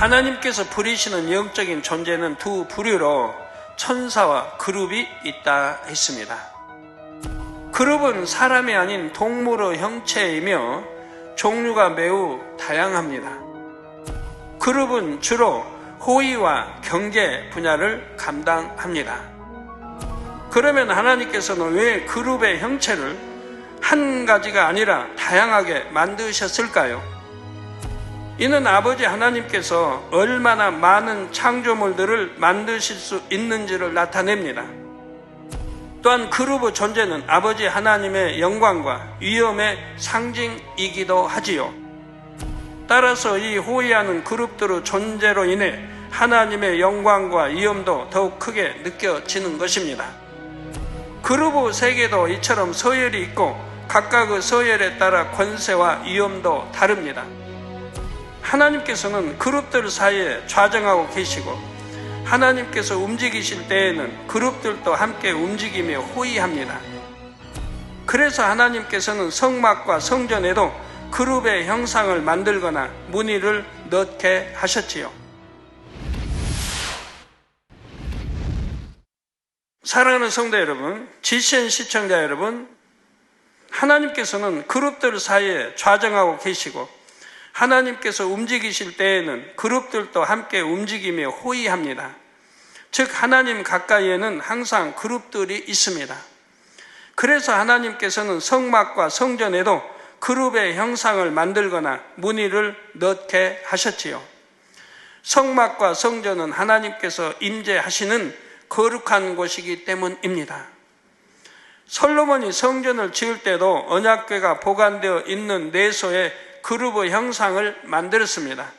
하나님께서 부리시는 영적인 존재는 두 부류로 천사와 그룹이 있다 했습니다. 그룹은 사람이 아닌 동물의 형체이며 종류가 매우 다양합니다. 그룹은 주로 호의와 경계 분야를 감당합니다. 그러면 하나님께서는 왜 그룹의 형체를 한 가지가 아니라 다양하게 만드셨을까요? 이는 아버지 하나님께서 얼마나 많은 창조물들을 만드실 수 있는지를 나타냅니다. 또한 그룹의 존재는 아버지 하나님의 영광과 위엄의 상징이기도 하지요. 따라서 이 호의하는 그룹들의 존재로 인해 하나님의 영광과 위엄도 더욱 크게 느껴지는 것입니다. 그룹의 세계도 이처럼 서열이 있고 각각의 서열에 따라 권세와 위엄도 다릅니다. 하나님께서는 그룹들 사이에 좌정하고 계시고 하나님께서 움직이실 때에는 그룹들도 함께 움직이며 호의합니다. 그래서 하나님께서는 성막과 성전에도 그룹의 형상을 만들거나 무늬를 넣게 하셨지요. 사랑하는 성도 여러분, GCN 시청자 여러분, 하나님께서는 그룹들 사이에 좌정하고 계시고 하나님께서 움직이실 때에는 그룹들도 함께 움직이며 호의합니다. 즉 하나님 가까이에는 항상 그룹들이 있습니다. 그래서 하나님께서는 성막과 성전에도 그룹의 형상을 만들거나 무늬를 넣게 하셨지요. 성막과 성전은 하나님께서 임재하시는 거룩한 곳이기 때문입니다. 솔로몬이 성전을 지을 때도 언약궤가 보관되어 있는 내소에 그룹의 형상을 만들었습니다.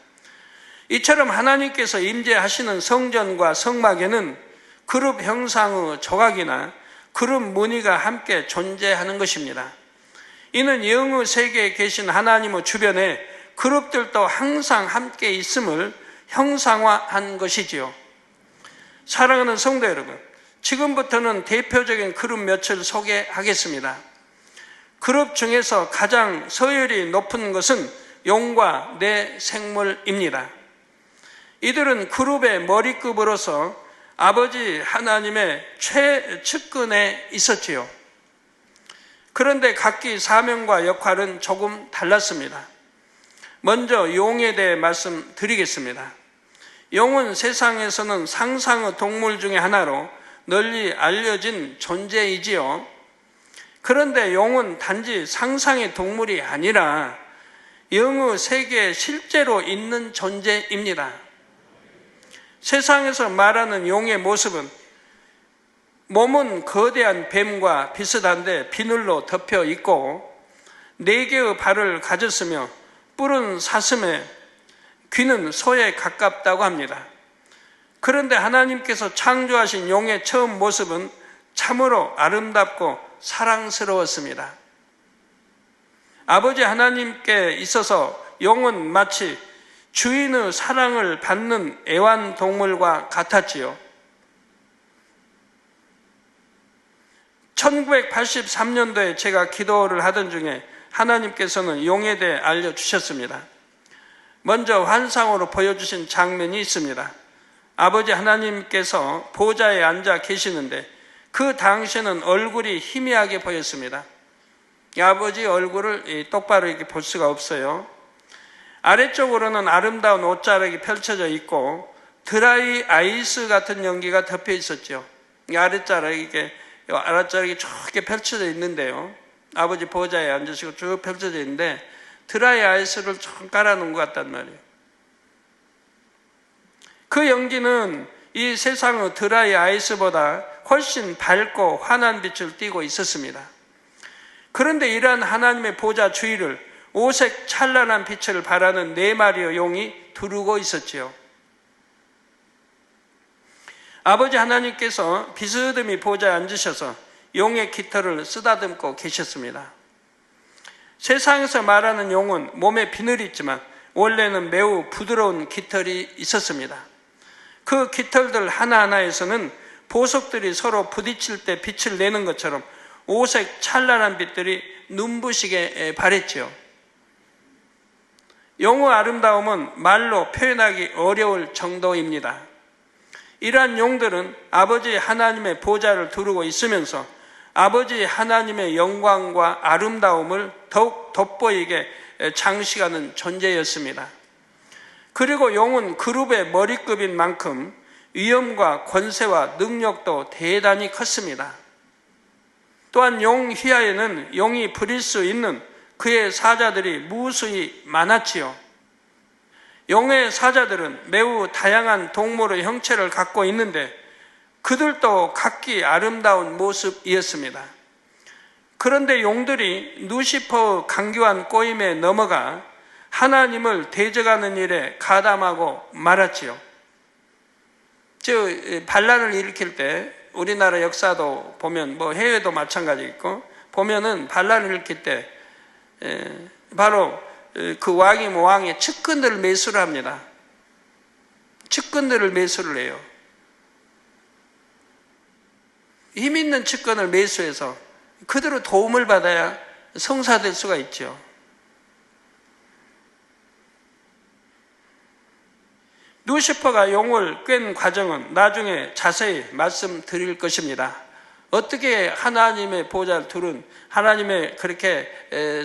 이처럼 하나님께서 임재하시는 성전과 성막에는 그룹 형상의 조각이나 그룹 무늬가 함께 존재하는 것입니다. 이는 영의 세계에 계신 하나님의 주변에 그룹들도 항상 함께 있음을 형상화한 것이지요. 사랑하는 성도 여러분, 지금부터는 대표적인 그룹 몇을 소개하겠습니다. 그룹 중에서 가장 서열이 높은 것은 용과 내 생물입니다. 이들은 그룹의 머리급으로서 아버지 하나님의 최측근에 있었지요. 그런데 각기 사명과 역할은 조금 달랐습니다. 먼저 용에 대해 말씀드리겠습니다. 용은 세상에서는 상상의 동물 중에 하나로 널리 알려진 존재이지요. 그런데 용은 단지 상상의 동물이 아니라 영의 세계에 실제로 있는 존재입니다. 세상에서 말하는 용의 모습은 몸은 거대한 뱀과 비슷한데 비늘로 덮여 있고 4개의 발을 가졌으며 뿔은 사슴에 귀는 소에 가깝다고 합니다. 그런데 하나님께서 창조하신 용의 처음 모습은 참으로 아름답고 사랑스러웠습니다. 아버지 하나님께 있어서 용은 마치 주인의 사랑을 받는 애완동물과 같았지요. 1983년도에 제가 기도를 하던 중에 하나님께서는 용에 대해 알려주셨습니다. 먼저 환상으로 보여주신 장면이 있습니다. 아버지 하나님께서 보좌에 앉아 계시는데 그 당시에는 얼굴이 희미하게 보였습니다. 아버지 얼굴을 똑바로 이렇게 볼 수가 없어요. 아래쪽으로는 아름다운 옷자락이 펼쳐져 있고 드라이 아이스 같은 연기가 덮여 있었죠. 아랫자락이 쭉 펼쳐져 있는데요. 아버지 보좌에 앉으시고 쭉 펼쳐져 있는데 드라이 아이스를 쭉 깔아놓은 것 같단 말이에요. 그 연기는 이 세상의 드라이 아이스보다 훨씬 밝고 환한 빛을 띠고 있었습니다. 그런데 이러한 하나님의 보좌 주위를 오색 찬란한 빛을 발하는 4마리의 용이 두르고 있었지요. 아버지 하나님께서 비스듬히 보좌에 앉으셔서 용의 깃털을 쓰다듬고 계셨습니다. 세상에서 말하는 용은 몸에 비늘이 있지만 원래는 매우 부드러운 깃털이 있었습니다. 그 깃털들 하나하나에서는 보석들이 서로 부딪힐 때 빛을 내는 것처럼 오색 찬란한 빛들이 눈부시게 발했지요. 용의 아름다움은 말로 표현하기 어려울 정도입니다. 이러한 용들은 아버지 하나님의 보좌를 두르고 있으면서 아버지 하나님의 영광과 아름다움을 더욱 돋보이게 장식하는 존재였습니다. 그리고 용은 그룹의 머리급인 만큼 위엄과 권세와 능력도 대단히 컸습니다. 또한 용 휘하에는 용이 부릴 수 있는 그의 사자들이 무수히 많았지요. 용의 사자들은 매우 다양한 동물의 형체를 갖고 있는데 그들도 각기 아름다운 모습이었습니다. 그런데 용들이 루시퍼의 강교한 꼬임에 넘어가 하나님을 대적하는 일에 가담하고 말았지요. 반란을 일으킬 때 우리나라 역사도 보면 해외도 마찬가지겠고 보면은 반란을 일으킬 때 바로 그 왕의 측근들을 매수를 합니다. 측근들을 매수를 해요. 힘 있는 측근을 매수해서 그대로 도움을 받아야 성사될 수가 있죠. 루시퍼가 용을 꿰는 과정은 나중에 자세히 말씀드릴 것입니다. 어떻게 하나님의 보좌를 두른 하나님의 그렇게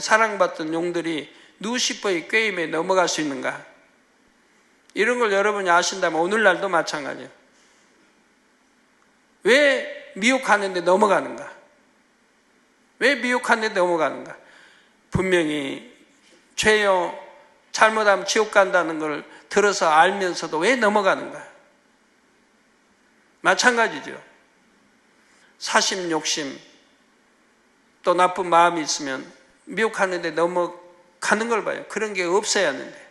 사랑받던 용들이 루시퍼의 꾀임에 넘어갈 수 있는가? 이런 걸 여러분이 아신다면 오늘날도 마찬가지예요. 왜 미혹하는데 넘어가는가? 왜 미혹하는데 넘어가는가? 분명히 죄요, 잘못하면 지옥 간다는 걸 들어서 알면서도 왜 넘어가는가? 마찬가지죠. 사심, 욕심, 또 나쁜 마음이 있으면 미혹하는데 넘어가는 걸 봐요. 그런 게 없어야 하는데.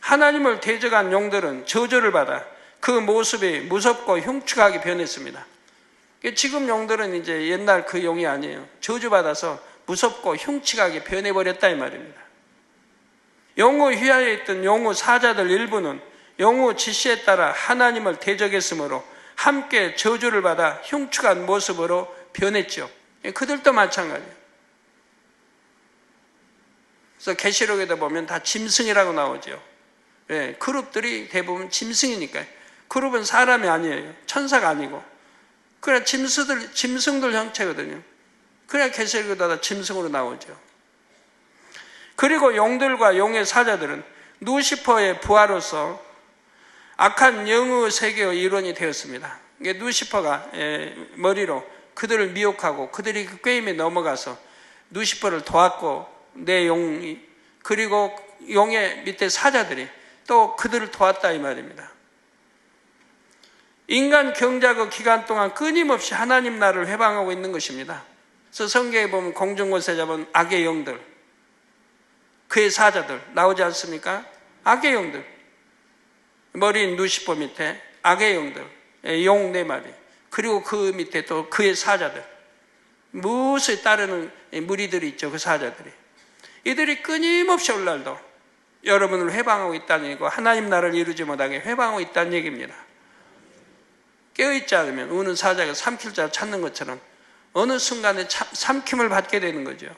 하나님을 대적한 용들은 저주를 받아 그 모습이 무섭고 흉측하게 변했습니다. 지금 용들은 이제 옛날 그 용이 아니에요. 저주받아서 무섭고 흉측하게 변해버렸다 이 말입니다. 용의 휘하에 있던 용의 사자들 일부는 용의 지시에 따라 하나님을 대적했으므로 함께 저주를 받아 흉측한 모습으로 변했죠. 그들도 마찬가지예요. 그래서 계시록에도 보면 다 짐승이라고 나오죠. 그룹들이 대부분 짐승이니까요. 그룹은 사람이 아니에요. 천사가 아니고. 그래 짐승들 형체거든요. 그래 계시록에도 다 짐승으로 나오죠. 그리고 용들과 용의 사자들은 루시퍼의 부하로서 악한 영의 세계의 일원이 되었습니다. 루시퍼가 머리로 그들을 미혹하고 그들이 그 꾀임에 넘어가서 루시퍼를 도왔고 내 용이 그리고 용의 밑에 사자들이 또 그들을 도왔다 이 말입니다. 인간 경작의 기간 동안 끊임없이 하나님 나라를 회방하고 있는 것입니다. 그래서 성경에 보면 공중권세 잡은 악의 영들, 그의 사자들 나오지 않습니까? 악의 영들, 머리인 루시퍼 밑에 악의 영들, 용 4마리, 그리고 그 밑에 또 그의 사자들, 무수히 따르는 무리들이 있죠. 그 사자들이. 이들이 끊임없이 오늘날도 여러분을 회방하고 있다는 얘기고 하나님 나라를 이루지 못하게 회방하고 있다는 얘기입니다. 깨어있지 않으면 우는 사자가 삼킬 자를 찾는 것처럼 어느 순간에 삼킴을 받게 되는 거죠.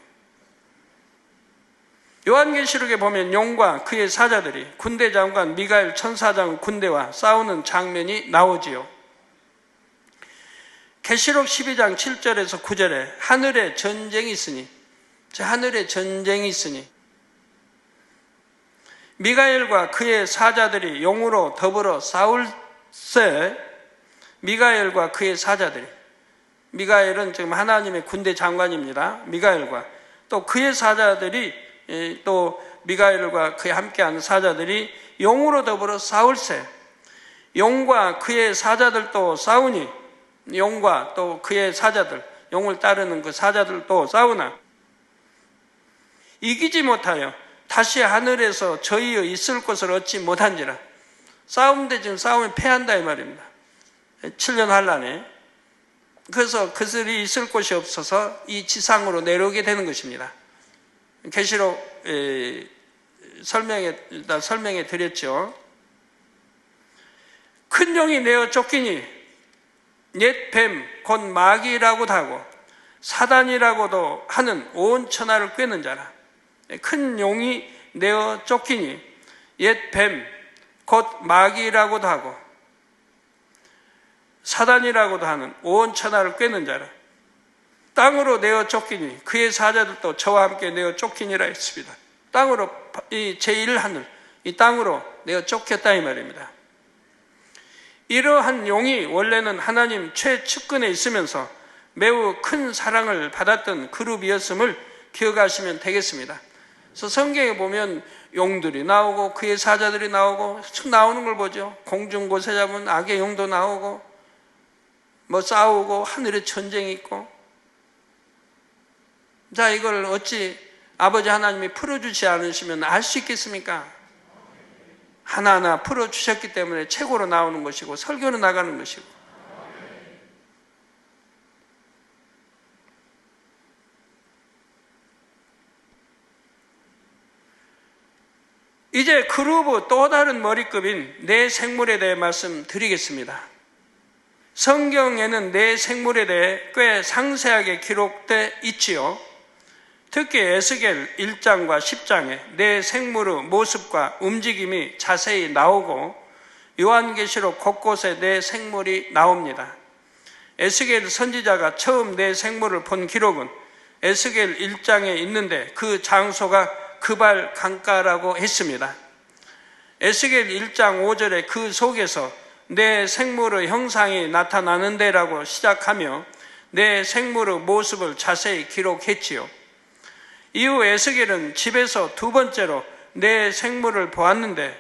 요한계시록에 보면 용과 그의 사자들이 군대 장관 미가엘 천사장 군대와 싸우는 장면이 나오지요. 계시록 12장 7절에서 9절에 하늘에 전쟁이 있으니, 하늘에 전쟁이 있으니 미가엘과 그의 사자들이 용으로 더불어 싸울세. 미가엘과 그의 사자들이, 미가엘은 지금 하나님의 군대 장관입니다. 미가엘과 또 그의 사자들이, 또 미가엘과 그의 함께하는 사자들이 용으로 더불어 싸울세. 용과 그의 사자들도 싸우니, 용과 또 그의 사자들, 용을 따르는 그 사자들도 싸우나 이기지 못하여 다시 하늘에서 저희의 있을 곳을 얻지 못한지라. 싸우는데 지금 싸우면 패한다 이 말입니다. 7년 환란에. 그래서 그들이 있을 곳이 없어서 이 지상으로 내려오게 되는 것입니다. 계시록 설명해 드렸죠. 큰 용이 내어 쫓기니 옛 뱀 곧 마귀라고도 하고 사단이라고도 하는 온 천하를 꿰는 자라. 큰 용이 내어 쫓기니 옛 뱀, 곧 마귀라고도 하고 사단이라고도 하는 온 천하를 꿰는 자라. 땅으로 내어 쫓기니 그의 사자들도 저와 함께 내어 쫓기니라 했습니다. 땅으로, 이 제1하늘, 이 땅으로 내어 쫓겼다 이 말입니다. 이러한 용이 원래는 하나님 최측근에 있으면서 매우 큰 사랑을 받았던 그룹이었음을 기억하시면 되겠습니다. 그래서 성경에 보면 용들이 나오고 그의 사자들이 나오고 나오는 걸 보죠. 공중 곳에 잡은 악의 용도 나오고 뭐 싸우고 하늘에 전쟁이 있고. 자, 이걸 어찌 아버지 하나님이 풀어주지 않으시면 알 수 있겠습니까? 하나하나 풀어주셨기 때문에 최고로 나오는 것이고 설교로 나가는 것이고. 이제 그룹의 또 다른 머리급인 내 생물에 대해 말씀드리겠습니다. 성경에는 내 생물에 대해 꽤 상세하게 기록되어 있지요. 특히 에스겔 1장과 10장에 내 생물의 모습과 움직임이 자세히 나오고 요한계시록 곳곳에 내 생물이 나옵니다. 에스겔 선지자가 처음 내 생물을 본 기록은 에스겔 1장에 있는데 그 장소가 그발 강가라고 했습니다. 에스겔 1장 5절에 그 속에서 내 생물의 형상이 나타나는 데라고 시작하며 내 생물의 모습을 자세히 기록했지요. 이후 에스겔은 집에서 두 번째로 내 생물을 보았는데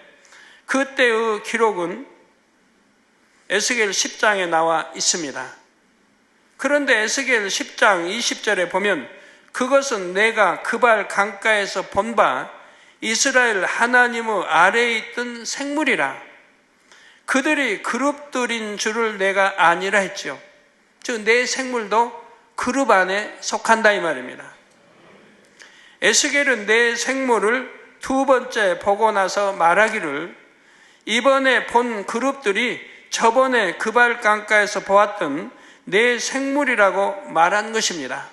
그때의 기록은 에스겔 10장에 나와 있습니다. 그런데 에스겔 10장 20절에 보면 그것은 내가 그발 강가에서 본 바 이스라엘 하나님의 아래에 있던 생물이라. 그들이 그룹들인 줄을 내가 아니라 했죠. 즉 내 생물도 그룹 안에 속한다 이 말입니다. 에스겔은 내 생물을 두 번째 보고 나서 말하기를 이번에 본 그룹들이 저번에 그발 강가에서 보았던 내 생물이라고 말한 것입니다.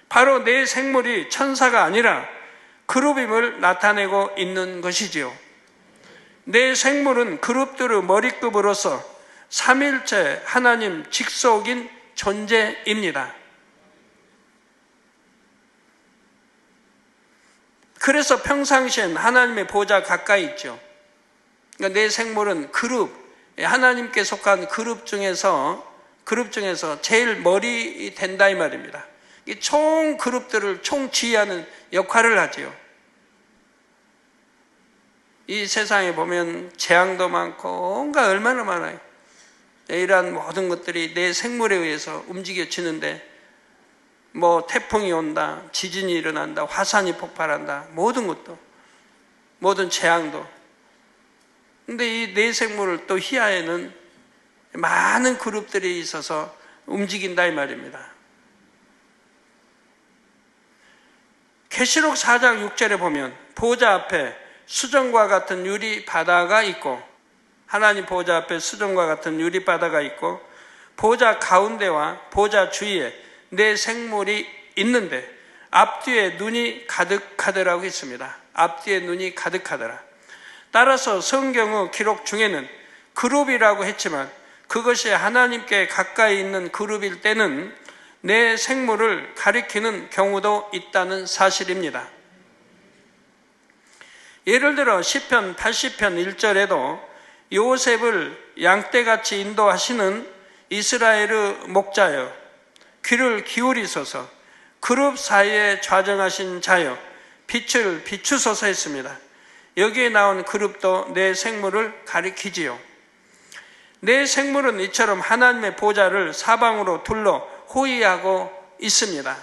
바로 내 생물이 천사가 아니라 그룹임을 나타내고 있는 것이지요. 내 생물은 그룹들의 머리급으로서 삼일체 하나님 직속인 존재입니다. 그래서 평상시엔 하나님의 보좌 가까이 있죠. 그러니까 내 생물은 그룹, 하나님께 속한 그룹 중에서 제일 머리 된다 이 말입니다. 총 그룹들을 총지휘하는 역할을 하지요. 이 세상에 보면 재앙도 많고 온갖 얼마나 많아요. 이러한 모든 것들이 내 생물에 의해서 움직여지는데 뭐 태풍이 온다, 지진이 일어난다, 화산이 폭발한다, 모든 것도, 모든 재앙도. 근데 이 내 생물을 또 희하에는 많은 그룹들이 있어서 움직인다 이 말입니다. 계시록 4장 6절에 보면 보좌 앞에 수정과 같은 유리 바다가 있고, 하나님 보좌 앞에 수정과 같은 유리 바다가 있고 보좌 가운데와 보좌 주위에 내 생물이 있는데 앞뒤에 눈이 가득하더라고 했습니다. 앞뒤에 눈이 가득하더라. 따라서 성경의 기록 중에는 그룹이라고 했지만 그것이 하나님께 가까이 있는 그룹일 때는 내 생물을 가리키는 경우도 있다는 사실입니다. 예를 들어 시편 80편 1절에도 요셉을 양떼같이 인도하시는 이스라엘의 목자여 귀를 기울이소서 그룹 사이에 좌정하신 자여 빛을 비추소서 했습니다. 여기에 나온 그룹도 내 생물을 가리키지요. 내 생물은 이처럼 하나님의 보좌를 사방으로 둘러 호위하고 있습니다.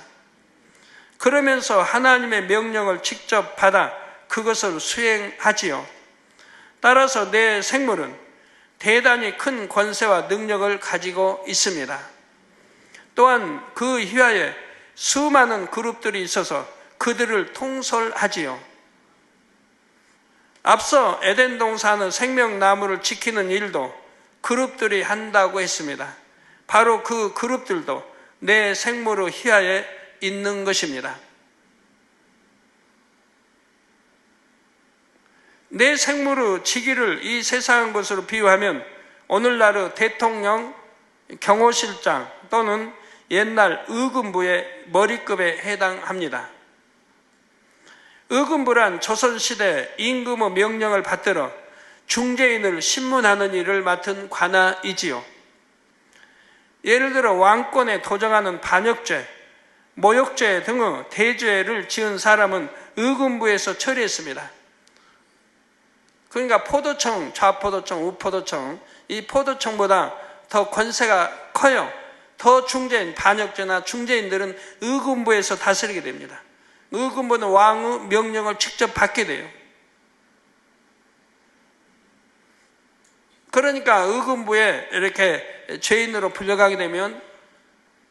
그러면서 하나님의 명령을 직접 받아 그것을 수행하지요. 따라서 내 생물은 대단히 큰 권세와 능력을 가지고 있습니다. 또한 그 휘하에 수많은 그룹들이 있어서 그들을 통솔하지요. 앞서 에덴 동산의 생명나무를 지키는 일도 그룹들이 한다고 했습니다. 바로 그 그룹들도 내 생물의 휘하에 있는 것입니다. 내 생물의 직위를 이 세상 것으로 비유하면 오늘날의 대통령, 경호실장 또는 옛날 의금부의 머리급에 해당합니다. 의금부란 조선시대 임금의 명령을 받들어 중재인을 신문하는 일을 맡은 관아이지요. 예를 들어 왕권에 도정하는 반역죄, 모욕죄 등의 대죄를 지은 사람은 의금부에서 처리했습니다. 그러니까 포도청, 좌포도청, 우포도청, 이 포도청보다 더 권세가 커요. 더 중재인, 반역죄나 중재인들은 의금부에서 다스리게 됩니다. 의금부는 왕의 명령을 직접 받게 돼요. 그러니까 의금부에 이렇게 죄인으로 불려가게 되면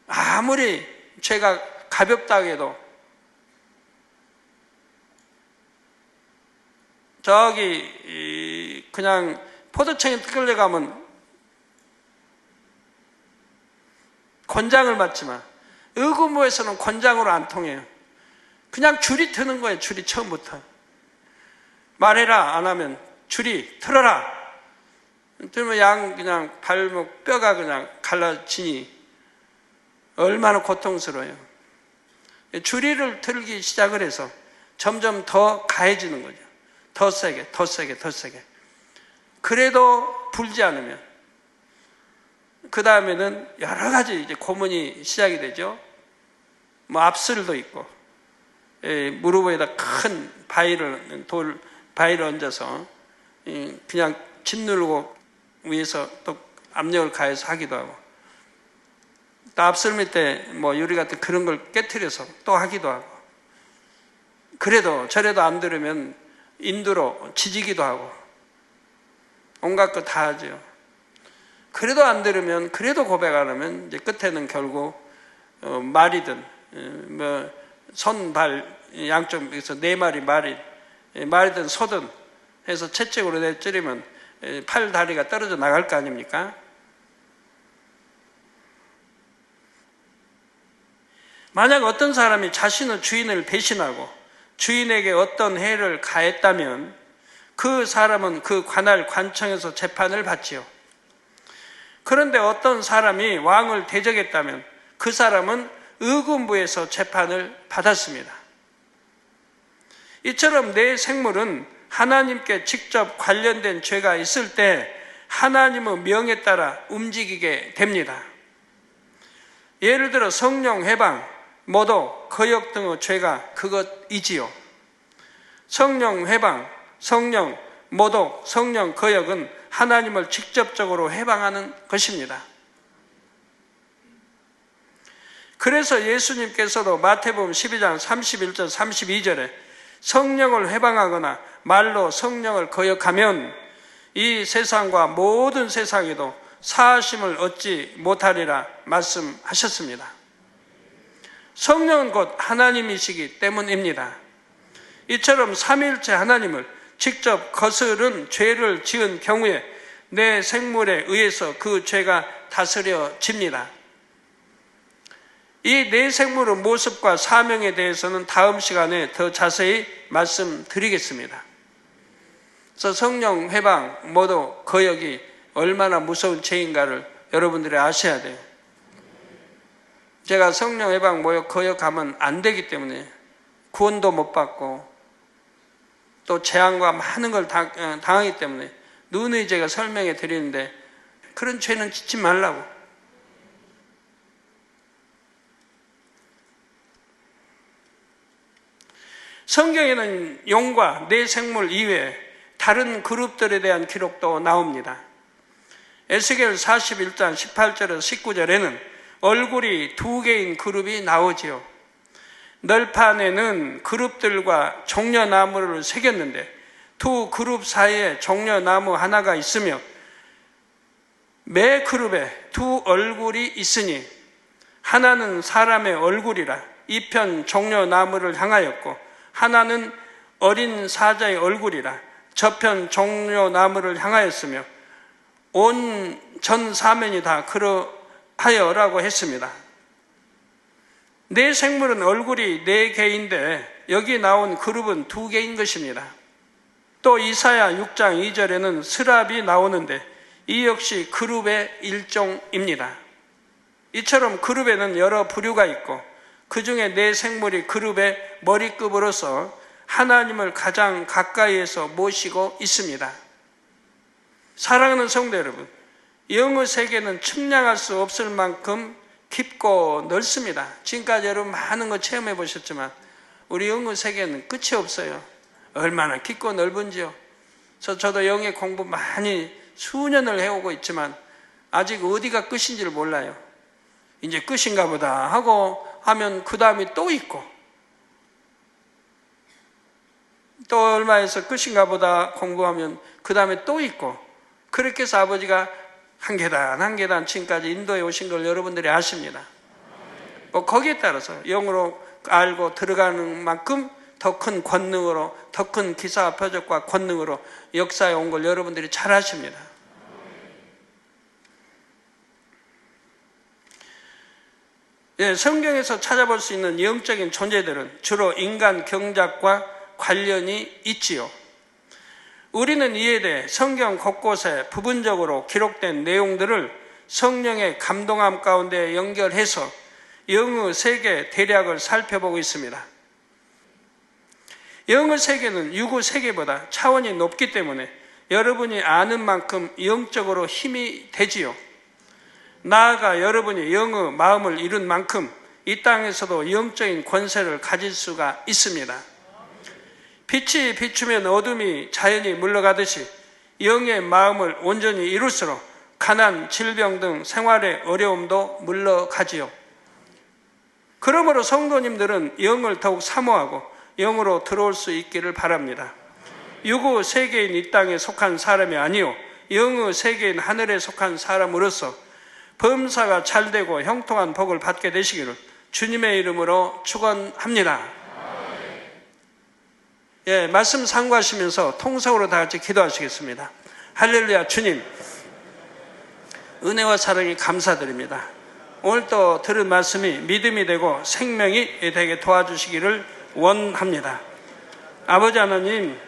아무리 죄가 가볍다고 해도 저기 그냥 포도청에 끌려가면 권장을 받지만 의금부에서는 권장으로 안 통해요. 그냥 줄이 트는 거예요. 줄이 처음부터. 말해라 안 하면 줄이 틀어라. 그러면 양 그냥 발목 뼈가 그냥 갈라지니 얼마나 고통스러워요. 줄이를 틀기 시작을 해서 점점 더 가해지는 거죠. 더 세게, 더 세게, 더 세게. 그래도 불지 않으면 그 다음에는 여러 가지 이제 고문이 시작이 되죠. 뭐 압술도 있고, 무릎에다 큰 바위를 얹어서 그냥 짓누르고 위에서 또 압력을 가해서 하기도 하고, 또 압술 밑에 뭐 유리 같은 그런 걸 깨트려서 또 하기도 하고, 그래도 저래도 안 들으면 인두로 지지기도 하고 온갖 거 다 하죠. 그래도 안 들으면, 그래도 고백 안 하면 이제 끝에는 결국 말이든 뭐 손, 발 양쪽에서 네 마리 말이든 소든 해서 채찍으로 내찌르면 팔 다리가 떨어져 나갈 거 아닙니까? 만약 어떤 사람이 자신의 주인을 배신하고 주인에게 어떤 해를 가했다면 그 사람은 그 관할 관청에서 재판을 받지요. 그런데 어떤 사람이 왕을 대적했다면 그 사람은 의금부에서 재판을 받았습니다. 이처럼 내 생물은 하나님께 직접 관련된 죄가 있을 때 하나님의 명에 따라 움직이게 됩니다. 예를 들어 성령 해방, 모독, 거역 등의 죄가 그것이지요. 성령 해방, 성령 모독, 성령 거역은 하나님을 직접적으로 해방하는 것입니다. 그래서 예수님께서도 마태복음 12장 31절 32절에 성령을 해방하거나 말로 성령을 거역하면 이 세상과 모든 세상에도 사하심을 얻지 못하리라 말씀하셨습니다. 성령은 곧 하나님이시기 때문입니다. 이처럼 삼위일체 하나님을 직접 거스른 죄를 지은 경우에 내 생물에 의해서 그 죄가 다스려집니다. 이 내 생물의 모습과 사명에 대해서는 다음 시간에 더 자세히 말씀드리겠습니다. 그래서 성령 해방, 모독, 거역이 얼마나 무서운 죄인가를 여러분들이 아셔야 돼요. 제가 성령 해방, 모욕, 거역하면 안 되기 때문에 구원도 못 받고 또 재앙과 많은 걸 당하기 때문에 누누이 제가 설명해 드리는데 그런 죄는 짓지 말라고. 성경에는 용과 내 생물 이외에 다른 그룹들에 대한 기록도 나옵니다. 에스겔 41장 18절에서 19절에는 얼굴이 두 개인 그룹이 나오지요. 널판에는 그룹들과 종려나무를 새겼는데 두 그룹 사이에 종려나무 하나가 있으며 매 그룹에 두 얼굴이 있으니 하나는 사람의 얼굴이라 이편 종려나무를 향하였고 하나는 어린 사자의 얼굴이라 저편 종려나무를 향하였으며 온 전 사면이 다 그러하여라고 했습니다. 내 생물은 얼굴이 네 개인데 여기 나온 그룹은 두 개인 것입니다. 또 이사야 6장 2절에는 스랍이 나오는데 이 역시 그룹의 일종입니다. 이처럼 그룹에는 여러 부류가 있고 그 중에 네 생물이 그룹의 머리급으로서 하나님을 가장 가까이에서 모시고 있습니다. 사랑하는 성도 여러분, 영의 세계는 측량할 수 없을 만큼 깊고 넓습니다. 지금까지 여러분 많은 거 체험해 보셨지만 우리 영의 세계는 끝이 없어요. 얼마나 깊고 넓은지요. 저도 영의 공부 많이 수년을 해오고 있지만 아직 어디가 끝인지를 몰라요. 이제 끝인가 보다 하고 하면 그 다음이 또 있고, 또 얼마에서 끝인가 보다 공부하면 그 다음에 또 있고, 그렇게 해서 아버지가 한 계단 한 계단 지금까지 인도에 오신 걸 여러분들이 아십니다. 거기에 따라서 영으로 알고 들어가는 만큼 더 큰 권능으로, 더 큰 기사 표적과 권능으로 역사에 온 걸 여러분들이 잘 아십니다. 예, 성경에서 찾아볼 수 있는 영적인 존재들은 주로 인간 경작과 관련이 있지요. 우리는 이에 대해 성경 곳곳에 부분적으로 기록된 내용들을 성령의 감동함 가운데 연결해서 영의 세계 대략을 살펴보고 있습니다. 영의 세계는 육의 세계보다 차원이 높기 때문에 여러분이 아는 만큼 영적으로 힘이 되지요. 나아가 여러분이 영의 마음을 이룬 만큼 이 땅에서도 영적인 권세를 가질 수가 있습니다. 빛이 비추면 어둠이 자연히 물러가듯이 영의 마음을 온전히 이룰수록 가난, 질병 등 생활의 어려움도 물러가지요. 그러므로 성도님들은 영을 더욱 사모하고 영으로 들어올 수 있기를 바랍니다. 육의 세계인 이 땅에 속한 사람이 아니요 영의 세계인 하늘에 속한 사람으로서 범사가 잘되고 형통한 복을 받게 되시기를 주님의 이름으로 축원합니다. 예, 말씀 상고하시면서 통성으로 다 같이 기도하시겠습니다. 할렐루야. 주님, 은혜와 사랑이 감사드립니다. 오늘 또 들은 말씀이 믿음이 되고 생명이 되게 도와주시기를 원합니다. 아버지 하나님,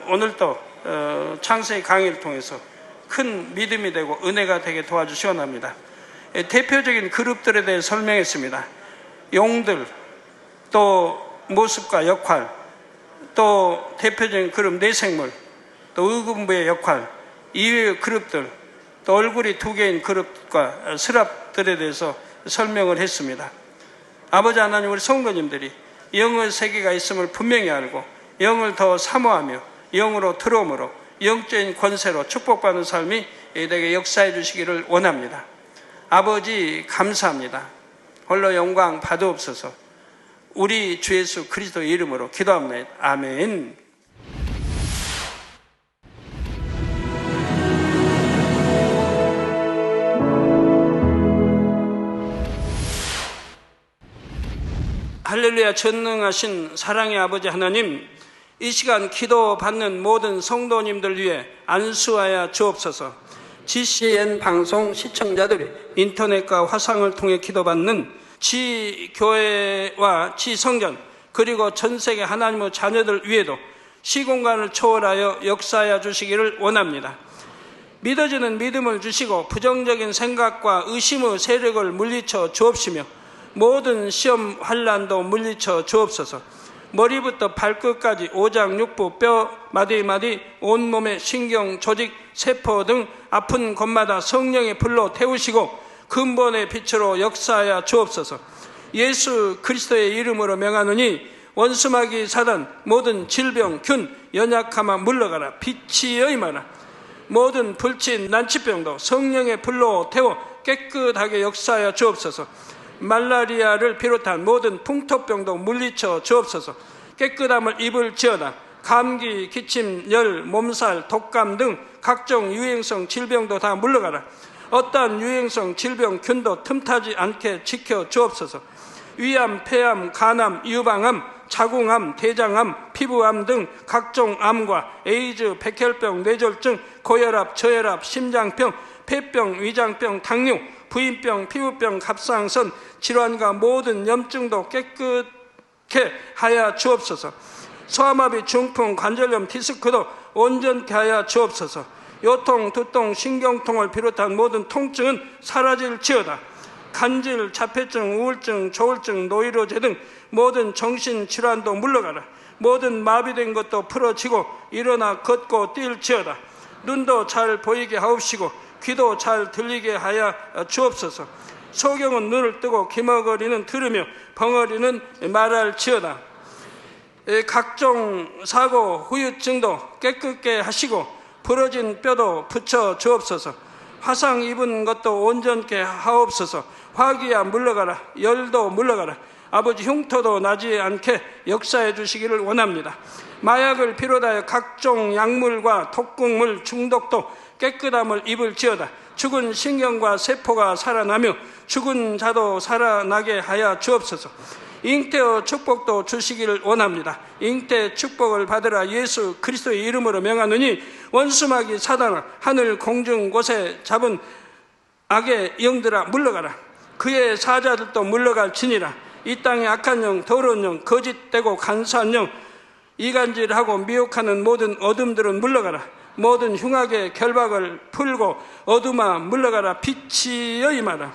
오늘도 창세기 강의를 통해서 큰 믿음이 되고 은혜가 되게 도와주시기 원합니다. 대표적인 그룹들에 대해 설명했습니다. 용들, 또 모습과 역할, 또 대표적인 그룹 내생물, 또 의금부의 역할, 이외의 그룹들, 또 얼굴이 두 개인 그룹과 스랍들에 대해서 설명을 했습니다. 아버지 하나님, 우리 성도님들이 영의 세계가 있음을 분명히 알고 영을 더 사모하며 영으로 들어옴으로 영적인 권세로 축복받는 삶이 내게 역사해 주시기를 원합니다. 아버지 감사합니다. 홀로 영광 받으옵소서. 우리 주 예수 그리스도의 이름으로 기도합니다. 아멘. 할렐루야. 전능하신 사랑의 아버지 하나님, 이 시간 기도받는 모든 성도님들 위해 안수하여 주옵소서. GCN 방송 시청자들이 인터넷과 화상을 통해 기도받는 지교회와 지성전 그리고 전세계 하나님의 자녀들 위에도 시공간을 초월하여 역사하여 주시기를 원합니다. 믿어지는 믿음을 주시고 부정적인 생각과 의심의 세력을 물리쳐 주옵시며 모든 시험 환난도 물리쳐 주옵소서. 머리부터 발끝까지 오장육부, 뼈, 마디마디, 온몸의 신경, 조직, 세포 등 아픈 곳마다 성령의 불로 태우시고 근본의 빛으로 역사하여 주옵소서. 예수 그리스도의 이름으로 명하노니 원수마귀 사단 모든 질병, 균, 연약함아 물러가라. 빛이 여임하라. 모든 불친, 난치병도 성령의 불로 태워 깨끗하게 역사하여 주옵소서. 말라리아를 비롯한 모든 풍토병도 물리쳐 주옵소서. 깨끗함을 입을지어다. 감기, 기침, 열, 몸살, 독감 등 각종 유행성 질병도 다 물러가라. 어떠한 유행성 질병, 균도 틈타지 않게 지켜 주옵소서. 위암, 폐암, 간암, 유방암, 자궁암, 대장암, 피부암 등 각종 암과 에이즈, 백혈병, 뇌졸중, 고혈압, 저혈압, 심장병, 폐병, 위장병, 당뇨, 부인병, 피부병, 갑상선, 질환과 모든 염증도 깨끗게 하여 주옵소서. 소아마비, 중풍, 관절염, 디스크도 온전케 하여 주옵소서. 요통, 두통, 신경통을 비롯한 모든 통증은 사라질지어다. 간질, 자폐증, 우울증, 조울증, 노이로제 등 모든 정신질환도 물러가라. 모든 마비된 것도 풀어지고 일어나 걷고 뛸지어다. 눈도 잘 보이게 하옵시고 귀도 잘 들리게 하여 주옵소서. 소경은 눈을 뜨고 기머거리는 들으며 벙어리는 말할지어다. 각종 사고, 후유증도 깨끗게 하시고 부러진 뼈도 붙여 주옵소서. 화상 입은 것도 온전케 하옵소서. 화기야 물러가라. 열도 물러가라. 아버지, 흉터도 나지 않게 역사해 주시기를 원합니다. 마약을 비롯하여 각종 약물과 독극물 중독도 깨끗함을 입을지어다. 죽은 신경과 세포가 살아나며 죽은 자도 살아나게 하여 주옵소서. 잉태의 축복도 주시기를 원합니다. 잉태 축복을 받으라. 예수 그리스도의 이름으로 명하노니 원수마귀 사단아, 하늘 공중 곳에 잡은 악의 영들아 물러가라. 그의 사자들도 물러갈지니라. 이 땅의 악한 영, 더러운 영, 거짓되고 간사한 영, 이간질하고 미혹하는 모든 어둠들은 물러가라. 모든 흉악의 결박을 풀고 어둠아 물러가라. 빛이여 임하라.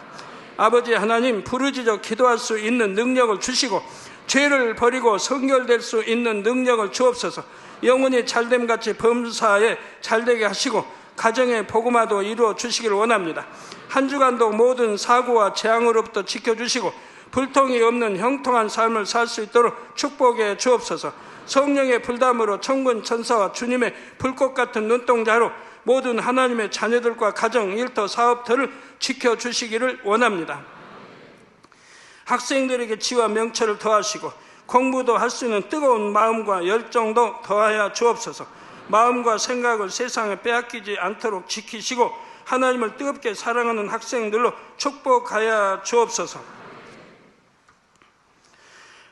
아버지 하나님, 부르짖어 기도할 수 있는 능력을 주시고 죄를 버리고 성결될 수 있는 능력을 주옵소서. 영혼이 잘됨같이 범사에 잘되게 하시고 가정의 복음화도 이루어 주시기를 원합니다. 한 주간도 모든 사고와 재앙으로부터 지켜주시고 불통이 없는 형통한 삶을 살 수 있도록 축복해 주옵소서. 성령의 불담으로 천군 천사와 주님의 불꽃 같은 눈동자로 모든 하나님의 자녀들과 가정, 일터, 사업터를 지켜주시기를 원합니다. 학생들에게 지와 명철을 더하시고 공부도 할 수 있는 뜨거운 마음과 열정도 더하여 주옵소서. 마음과 생각을 세상에 빼앗기지 않도록 지키시고 하나님을 뜨겁게 사랑하는 학생들로 축복하여 주옵소서.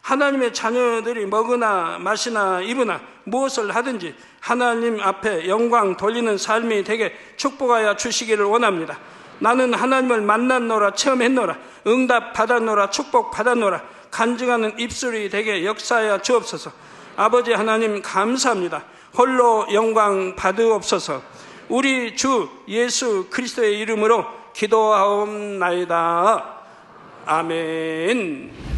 하나님의 자녀들이 먹으나 마시나 입으나 무엇을 하든지 하나님 앞에 영광 돌리는 삶이 되게 축복하여 주시기를 원합니다. 나는 하나님을 만났노라, 체험했노라, 응답 받았노라, 축복 받았노라, 간증하는 입술이 되게 역사하여 주옵소서. 아버지 하나님 감사합니다. 홀로 영광 받으옵소서. 우리 주 예수 그리스도의 이름으로 기도하옵나이다. 아멘.